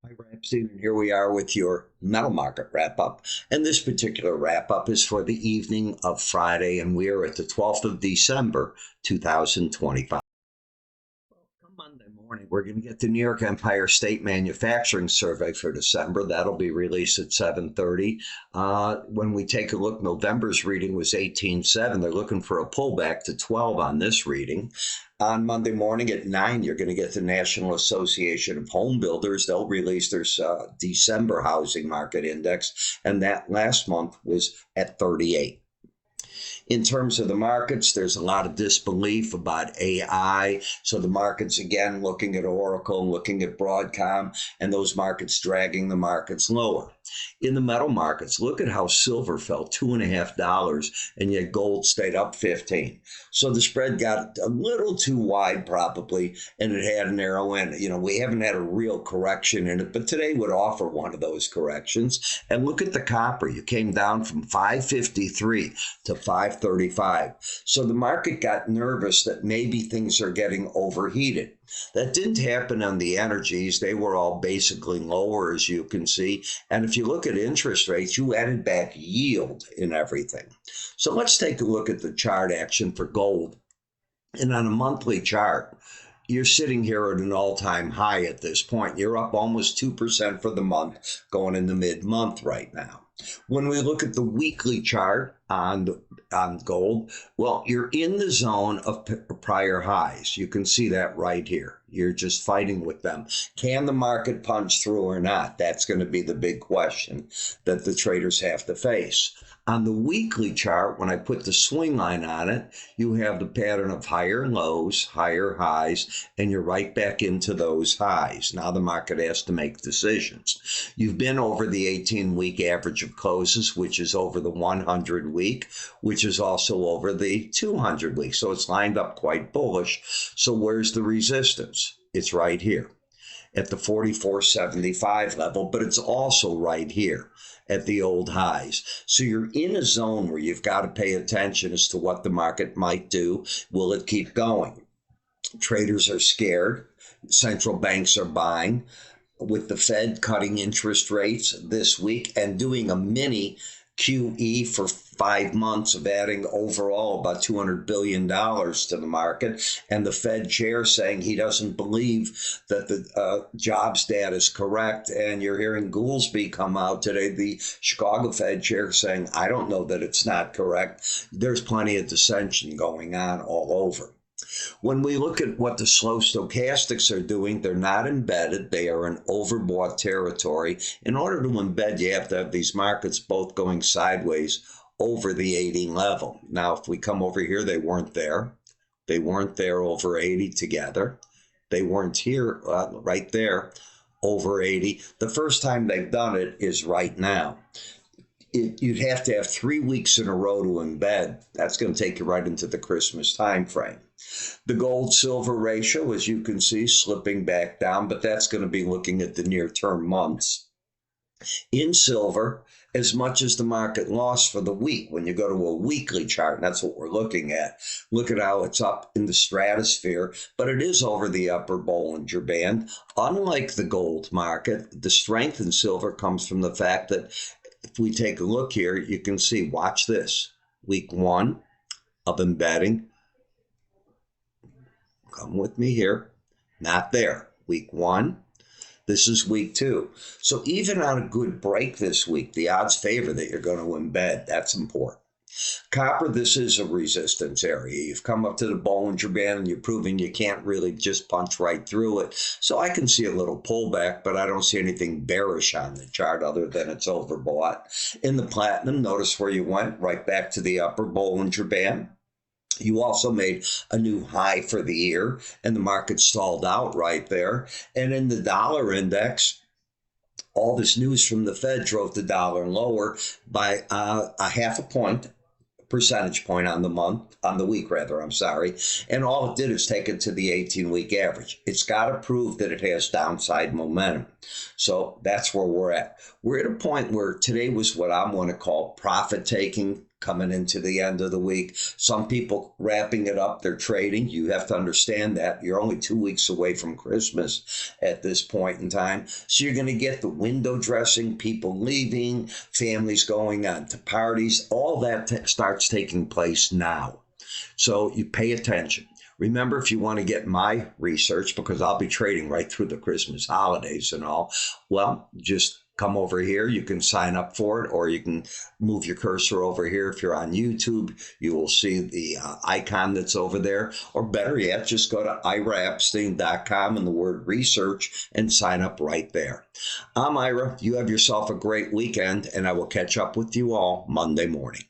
Ira Epstein, and here we are with your metal market wrap up. And this particular wrap up is for the evening of Friday, and we are at the 12th of December, 2025. Come Monday morning, we're going to get the New York Empire State Manufacturing Survey for December. That'll be released at 7:30. When we take a look, November's reading was 18.7. They're looking for a pullback to 12 on this reading. On Monday morning at 9, you're going to get the National Association of Home Builders. They'll release their December housing market index, and that last month was at 38. In terms of the markets, there's a lot of disbelief about AI. So the markets, again, looking at Oracle, looking at Broadcom, and those markets dragging the markets lower. In the metal markets, look at how silver fell $2.50, and yet gold stayed up 15. So the spread got a little too wide probably, and it had a narrow end. We haven't had a real correction in it, but today would offer one of those corrections. And look at the copper. You came down from 553 to 535. So the market got nervous that maybe things are getting overheated. That didn't happen on the energies. They were all basically lower, as you can see. And if you look at interest rates, you added back yield in everything. So let's take a look at the chart action for gold. And on a monthly chart, you're sitting here at an all-time high at this point. You're up almost 2% for the month, going into mid-month right now. When we look at the weekly chart on gold, well, you're in the zone of prior highs. You can see that right here. You're just fighting with them. Can the market punch through or not? That's going to be the big question that the traders have to face. On the weekly chart, when I put the swing line on it, you have the pattern of higher lows, higher highs, and you're right back into those highs. Now the market has to make decisions. You've been over the 18-week average of closes, which is over the 100-week, which is also over the 200-week. So it's lined up quite bullish. So where's the resistance? It's right here at the 44.75 level, but it's also right here at the old highs. So you're in a zone where you've got to pay attention as to what the market might do. Will it keep going? Traders are scared. Central banks are buying. With the Fed cutting interest rates this week and doing a mini QE for 5 months of adding overall about $200 billion to the market, and the Fed chair saying he doesn't believe that the jobs data is correct. And you're hearing Goolsbee come out today, the Chicago Fed chair, saying, I don't know that it's not correct. There's plenty of dissension going on all over. When we look at what the slow stochastics are doing, they're not embedded. They are in overbought territory. In order to embed, you have to have these markets both going sideways over the 80 level. Now, if we come over here, they weren't there. They weren't there over 80 together. They weren't here, right there, over 80. The first time they've done it is right now. You'd have to have 3 weeks in a row to embed. That's going to take you right into the Christmas time frame. The gold-silver ratio, as you can see, slipping back down, but that's going to be looking at the near-term months. In silver, as much as the market lost for the week, when you go to a weekly chart, and that's what we're looking at, look at how it's up in the stratosphere, but it is over the upper Bollinger Band. Unlike the gold market, the strength in silver comes from the fact that if we take a look here, you can see, watch this, week 1 of embedding. Come with me here. Not there. Week 1. This is week 2. So even on a good break this week, the odds favor that you're going to embed. That's important. Copper, this is a resistance area. You've come up to the Bollinger Band and you're proving you can't really just punch right through it. So I can see a little pullback, but I don't see anything bearish on the chart other than it's overbought. In the platinum, notice where you went, right back to the upper Bollinger Band. You also made a new high for the year, and the market stalled out right there. And in the dollar index, all this news from the Fed drove the dollar lower by a half a percentage point on the week, and all it did is take it to the 18-week average. It's got to prove that it has downside momentum. So that's where we're at. We're at a point where today was what I'm going to call profit-taking coming into the end of the week. Some people wrapping it up, they're trading. You have to understand that you're only 2 weeks away from Christmas at this point in time. So you're going to get the window dressing, people leaving, families going on to parties. All that starts taking place now. So you pay attention. Remember, if you want to get my research, because I'll be trading right through the Christmas holidays and all, well, just come over here. You can sign up for it, or you can move your cursor over here. If you're on YouTube, you will see the icon that's over there. Or better yet, just go to iraepstein.com and the word research and sign up right there. I'm Ira. You have yourself a great weekend, and I will catch up with you all Monday morning.